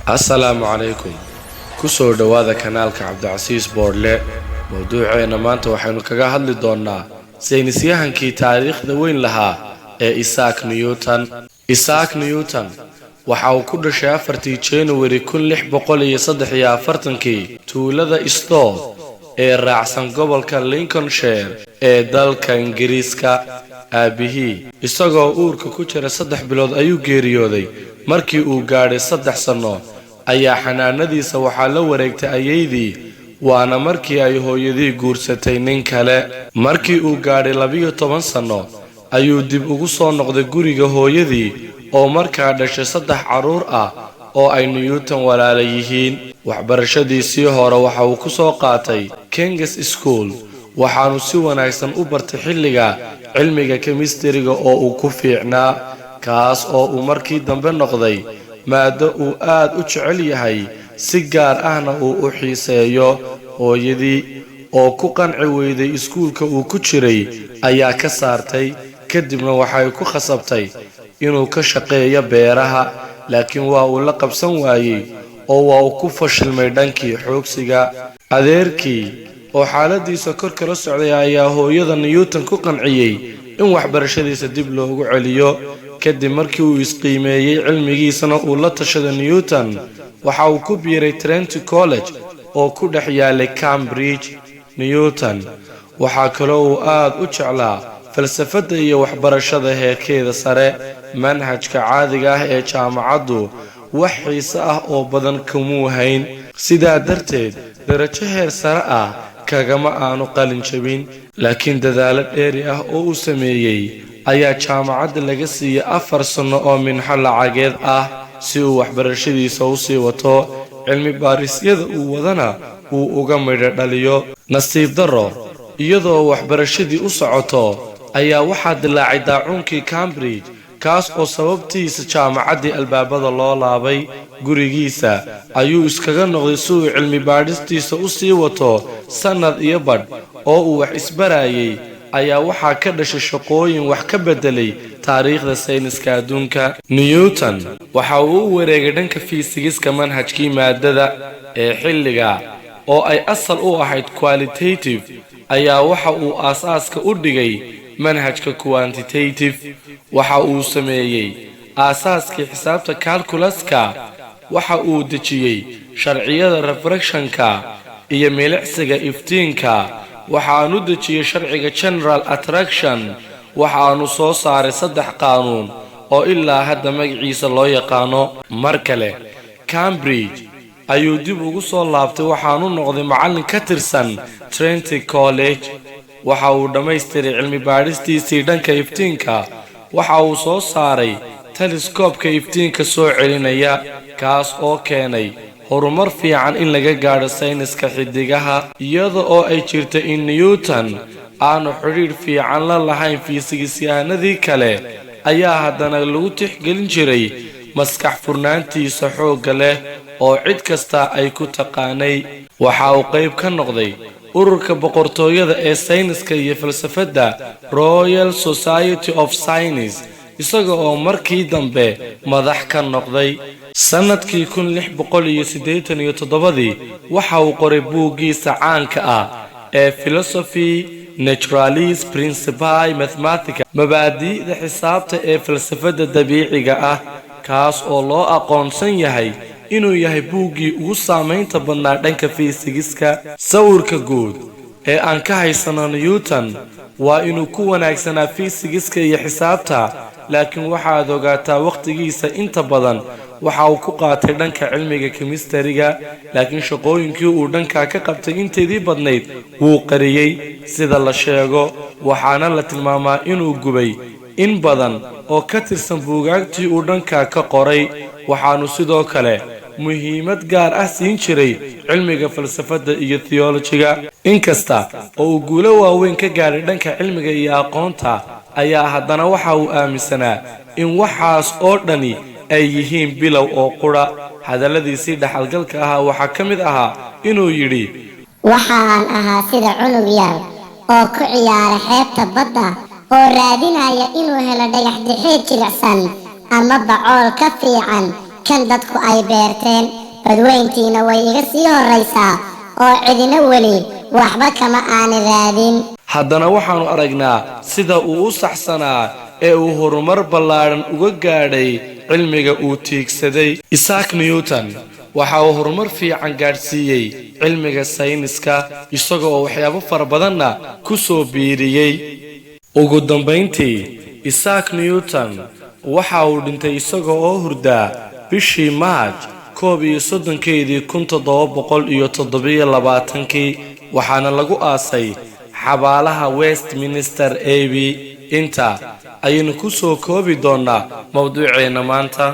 السلام عليكم كسور دواذا كانالك عبد العزيز بورلي موضوعنا maanta waxaynu kaga hadli doonaa saynisyahankii taariikhda weyn lahaa ee Isaac Newton waxa uu ku dhashay 4 January 1643 tuulada Stow ee raacsan gobolka Lincolnshire ee dalka Ingiriiska aabihii isagoo uurka ku jira 3 bilood ayuu geeriyooday markii uu gaadhay 3 sano ayaa xanaanadiisa waxaa la wareegtay ayeydii waana markii ay hooyadii guursatay nin kale markii uu gaadhay 12 sano ayuu dib ugu soo noqday guriga hooyadii oo markaa dhashay 3 caruur ah oo ay Newton walaalo yihiin waxbarashadiisii hore waxa uu ku soo qaatay King's School waxaanu si wanaagsan u bartay xilliga cilmiga chemistry-ga oo uu ku fiicnaa kaas oo uu markii dambe noqday maado uu aad u jecel yahay si gaar ahna uu u xiiseeyo hooyadii oo ku qanci weyday iskuulka uu ku jiray ayaa ka saartay kadibna waxay ku khasabtay inuu ka shaqeeyo beeraha laakiin waa uu la qabsan waayay oo waa uu ku fashilmay dhankii xoogsiga adeerkii oo xaaladiisa kor kala socday ayaa hooyada Newton ku qanciyay in waxbarashadiisa dib loogu celiyo kadib markii uu isqiimeeyay cilmigiisana uu la tashaday Newton waxa uu ku biiray Trinity College oo ku dhex yaalay Cambridge Newton waxa kale oo aad u jeclaa falsafada iyo waxbarashada heerkeeda sare manhajka caadiga ah ee jaamacaddu wax xiiso ah oo badan kuma hayn sidaa darteed darajo heer sare ah kagama aanu qalin jabin laakiin dadaalo dheeri ah oo uu sameeyay ayaa jaamacadda laga siiyay 4 sano oo minxo lacageed ah si uu waxbarashadiisa u sii wato cilmi baarisyada uu wadana uu uga midho dhaliyo nasiib daro iyadoo waxbarashadii u socoto ayaa waxaa dilaacay daacuunkii Cambridge kaas oo sababtiisa jaamacaddii albaabada loo laabay gurigiisa ayuu iskaga noqday si uu cilmi baaristiisa u sii wato sanad iyo badh oo uu wax isbarayay ayaa waxaa ka dhashay shaqooyin wax ka bedelay taariikhda sayniska adduunka Newton waxa uu u wareegay dhanka fiisigiska manhajkii maadada ee xilliga oo ay asal u ahayd qualitative ayaa waxa uu aasaaska u dhigay manhajka quantitative waxa uu sameeyay aasaaskii xisaabta calculuska waxa uu dejiyay sharciyada refractionka iyo milicsiga iftiinka waxaanu dejiyay sharciga general attraction waxaanu soo saaray 3 qaanuun oo ilaa hadda magaciisa loo yaqaano mar kale Cambridge ayuu dib ugu soo laabtay waxaanu noqday macallin ka tirsan Trinity College waxa uu dhammaystiray cilmi baaristiisii dhanka iftiinka waxa uu soo saaray telescope-ka iftiinka soo celinaya kaas oo keenay horumar fiican in laga gaadho sayniska xidigaha iyada oo ay jirtay in Newton aanu xiriir fiican la lahayn fiisigisyahanadii kale ayaa haddana lagu tixgelin jiray maskax furnaantiisa xoogga leh oo cid kasta ay ku taqaanay waxa uu qayb ka noqday ururka boqortooyada ee sayniska iyo falsafada Royal Society of Science isaga oo markii dambe madax ka noqday sanadkii 1687 waxa uu qoray buuggiisa caanka ah ee Philosophy Naturalis Principii Mathematica mabaadi'da xisaabta ee falsafada dabiiciga ah kaas oo loo aqoonsan yahay inuu yahay buuggii ugu saameynta badnaa dhanka fiisigiska sawirka guud ee aan ka haysano Newton waa inuu ku wanaagsanaa fiisigiska iyo xisaabta laakiin waxaad ogaataa waqtigiisa inta badan waxa uu ku qaatay dhanka cilmiga chemistry-ga laakiin shaqooyinkii uu dhanka ka qabtay inteedii badnayd wuu qariyay sida la sheego waxaana la tilmaamaa inuu gubay in badan oo ka tirsan buugaagtii uu dhanka ka qoray waxaanu sidoo kale muhiimad gaar ah siin jiray cilmiga falsafada iyo theology-ga inkasta oo uu guulo waaweyn ka gaaray dhanka cilmiga iyo aqoonta ayaa haddana waxa uu aaminsanaa in waxaas oo dhani ay yihiin bilow oo qura hadalladiisii dhaxalgalka ahaa waxaa ka mid ahaa inuu yidhi waxaan ahaa sida cunug yar oo ku ciyaara xeebta badda oo raadinaya inuu helo dhagax dixeed jilicsan ama bacool ka fiican kan dadku ay beerteen badweyntiina way iga sii horraysaa oo cidina weli waxba kama aan raadin. haddana waxaanu aragnaa sida uu u saxsanaa ee uu horumar ballaaran uga gaadhay cilmiga uu tiigsaday. Isaac Newton waxa uu horumar fiican gaadhsiiyey cilmiga sayniska isaga oo waxyaabo fara badanna ku soo biiriyey. ugu dambayntii Isaac Newton waxa uu dhintay isaga oo hurda bishii March 1727 waxaana lagu aasay xabaalaha Westminster Abbey. inta ayaynu ku soo koobi doonaa mawduuceena maanta.